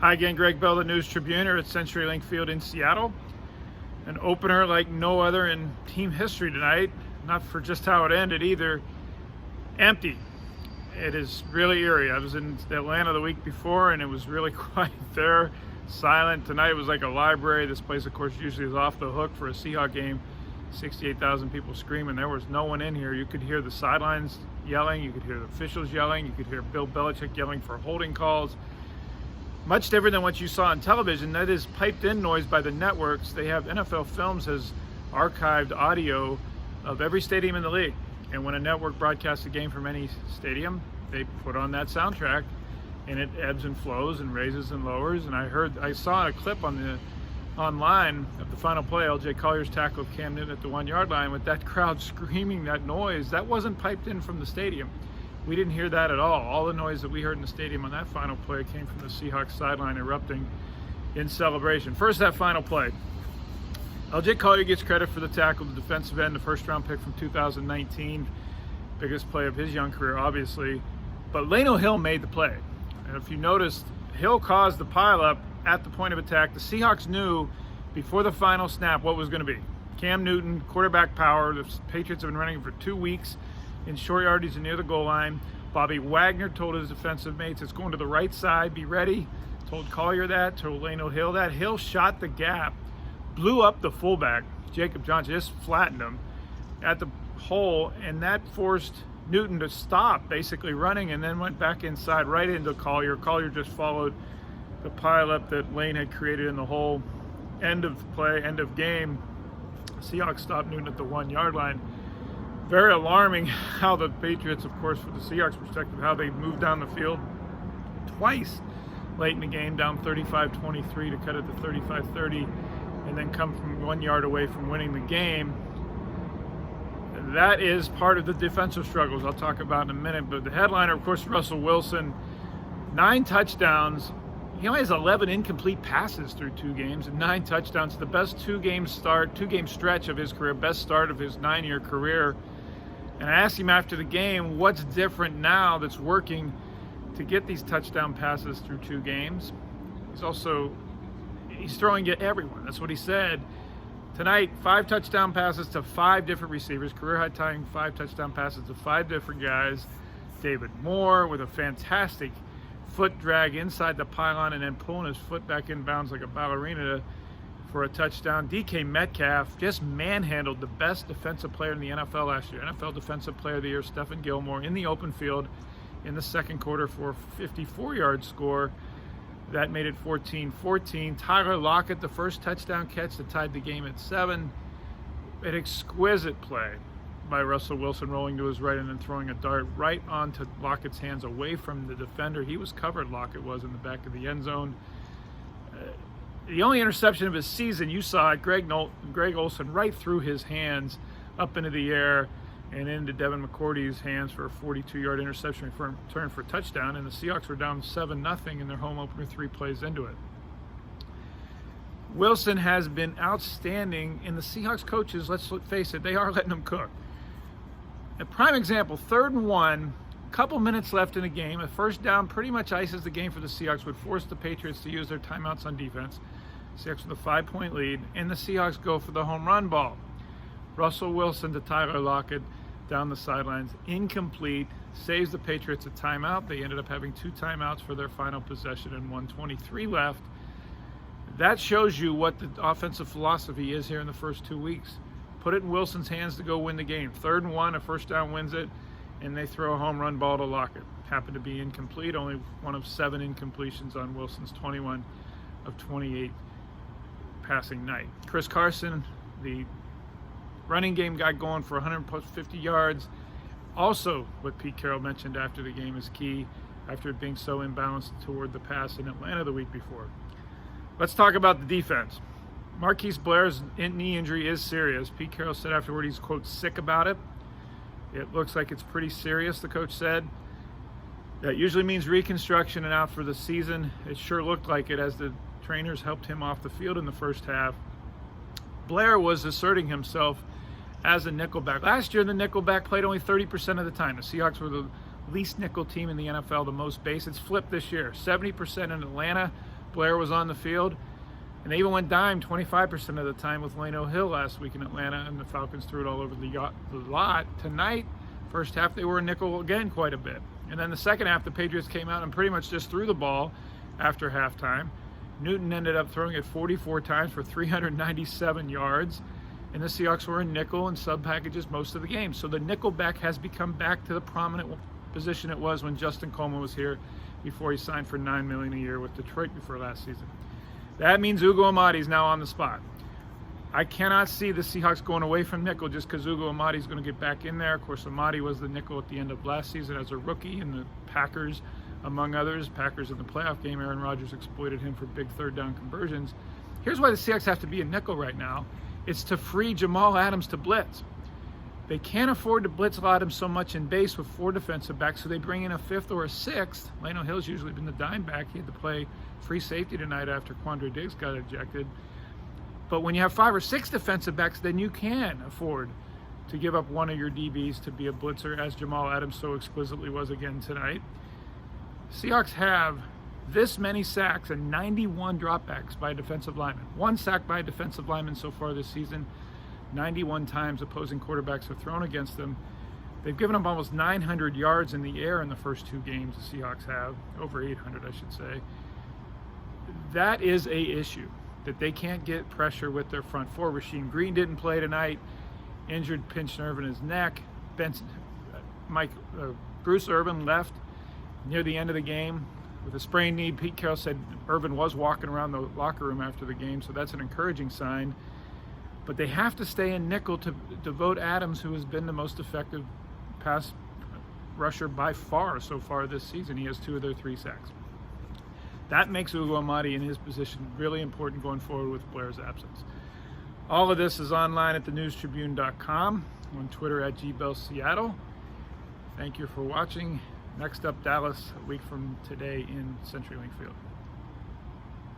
Hi again, Greg Bell, the News Tribune here at CenturyLink Field in Seattle. An opener like no other in team history tonight, not for just how it ended either. Empty. It is really eerie. I was in Atlanta the week before and it was really quiet there, silent. Tonight was like a library. This place, of course, usually is off the hook for a Seahawks game. 68,000 people screaming. There was no one in here. You could hear the sidelines yelling. You could hear the officials yelling. You could hear Bill Belichick yelling for holding calls. Much different than what you saw on television. That is piped in noise by the networks. They have NFL Films has archived audio of every stadium in the league. And when a network broadcasts a game from any stadium, they put on that soundtrack and it ebbs and flows and raises and lowers. And I saw a clip online of the final play, Collier's tackle of Cam Newton at the 1 yard line with that crowd screaming that noise. That wasn't piped in from the stadium. We didn't hear that at all. All the noise that we heard in the stadium on that final play came from the Seahawks sideline erupting in celebration. First, that final play. Collier gets credit for the tackle, the defensive end, the first round pick from 2019. Biggest play of his young career, obviously. But Lano Hill made the play. And if you noticed, Hill caused the pileup at the point of attack. The Seahawks knew before the final snap what was going to be. Cam Newton, quarterback power. The Patriots have been running for 2 weeks in short yardage and near the goal line. Bobby Wagner told his defensive mates it's going to the right side, be ready. Told Collier that, told Lano Hill that. Hill shot the gap, blew up the fullback, Jacob Johnson, just flattened him at the hole, and that forced Newton to stop basically running and then went back inside right into Collier. Collier just followed the pileup that Lane had created in the hole. End of play, end of game. Seahawks stopped Newton at the 1 yard line. Very alarming how the Patriots, of course, from the Seahawks perspective, how they moved down the field twice late in the game, down 35-23 to cut it to 35-30, and then come from 1 yard away from winning the game. That is part of the defensive struggles I'll talk about in a minute. But the headliner, of course, Russell Wilson, 9 touchdowns. He only has 11 incomplete passes through 2 games and 9 touchdowns. The best 2-game stretch of his career, best start of his 9-year career. And I asked him after the game, what's different now that's working to get these touchdown passes through 2 games? He's throwing at everyone. That's what he said. Tonight, 5 touchdown passes to 5 different receivers, career high tying 5 touchdown passes to 5 different guys. David Moore with a fantastic foot drag inside the pylon and then pulling his foot back in bounds like a ballerina for a touchdown. DK Metcalf just manhandled the best defensive player in the NFL last year. NFL Defensive Player of the Year, Stephen Gilmore, in the open field in the second quarter for a 54-yard score. That made it 14-14. Tyler Lockett, the first touchdown catch that tied the game at 7. An exquisite play by Russell Wilson, rolling to his right and then throwing a dart right onto Lockett's hands away from the defender. He was covered, Lockett was, in the back of the end zone. The only interception of his season, you saw it, Gregg Olsen right through his hands up into the air and into Devin McCourty's hands for a 42-yard interception return for a touchdown, and the Seahawks were down 7-0 in their home opener 3 plays into it. Wilson has been outstanding, and the Seahawks coaches, let's face it, they are letting him cook. A prime example, 3rd and 1, couple minutes left in the game. A first down pretty much ices the game for the Seahawks, would force the Patriots to use their timeouts on defense. Seahawks with a 5-point lead, and the Seahawks go for the home run ball. Russell Wilson to Tyler Lockett down the sidelines, incomplete, saves the Patriots a timeout. They ended up having 2 timeouts for their final possession and 1:23 left. That shows you what the offensive philosophy is here in the first 2 weeks. Put it in Wilson's hands to go win the game. 3rd and 1, a first down wins it, and they throw a home run ball to Lockett. Happened to be incomplete, only one of 7 incompletions on Wilson's 21 of 28 passing night. Chris Carson, the running game got going for 150 yards. Also, what Pete Carroll mentioned after the game is key after it being so imbalanced toward the pass in Atlanta the week before. Let's talk about the defense. Marquise Blair's knee injury is serious. Pete Carroll said afterward he's, quote, sick about it. It looks like it's pretty serious, the coach said. That usually means reconstruction and out for the season. It sure looked like it as the trainers helped him off the field in the first half. Blair was asserting himself as a nickelback. Last year, the nickelback played only 30% of the time. The Seahawks were the least nickel team in the NFL, the most base. It's flipped this year. 70% in Atlanta, Blair was on the field. And they even went dime 25% of the time with Lano Hill last week in Atlanta, and the Falcons threw it all over the lot. Tonight, first half, they were a nickel again quite a bit. And then the second half, the Patriots came out and pretty much just threw the ball after halftime. Newton ended up throwing it 44 times for 397 yards. And the Seahawks were in nickel and sub packages most of the game. So the nickel back has become back to the prominent position it was when Justin Coleman was here before he signed for $9 million a year with Detroit before last season. That means Ugo Amadi is now on the spot. I cannot see the Seahawks going away from nickel just because Ugo Amadi is going to get back in there. Of course, Amadi was the nickel at the end of last season as a rookie, and the Packers, among others, Packers in the playoff game, Aaron Rodgers exploited him for big third down conversions. Here's why the Seahawks have to be a nickel right now. It's to free Jamal Adams to blitz. They can't afford to blitz Adams so much in base with 4 defensive backs, so they bring in a 5th or a 6th. Lano Hill's usually been the dime back. He had to play free safety tonight after Quandre Diggs got ejected. But when you have 5 or 6 defensive backs, then you can afford to give up one of your DBs to be a blitzer, as Jamal Adams so exquisitely was again tonight. Seahawks have this many sacks and 91 dropbacks by a defensive lineman. 1 sack by a defensive lineman so far this season. 91 times opposing quarterbacks have thrown against them. They've given up almost 900 yards in the air in the first 2 games the Seahawks have. Over 800, I should say. That is a issue, that they can't get pressure with their front four. Rasheem Green didn't play tonight. Injured pinched nerve in his neck. Bruce Irvin left near the end of the game with a sprained knee. Pete Carroll said Irvin was walking around the locker room after the game, so that's an encouraging sign. But they have to stay in nickel to devote Adams, who has been the most effective pass rusher by far so far this season. He has 2 of their 3 sacks. That makes Ugo Amadi in his position really important going forward with Blair's absence. All of this is online at thenewstribune.com, on Twitter at GBellSeattle. Thank you for watching. Next up, Dallas, a week from today in CenturyLink Field.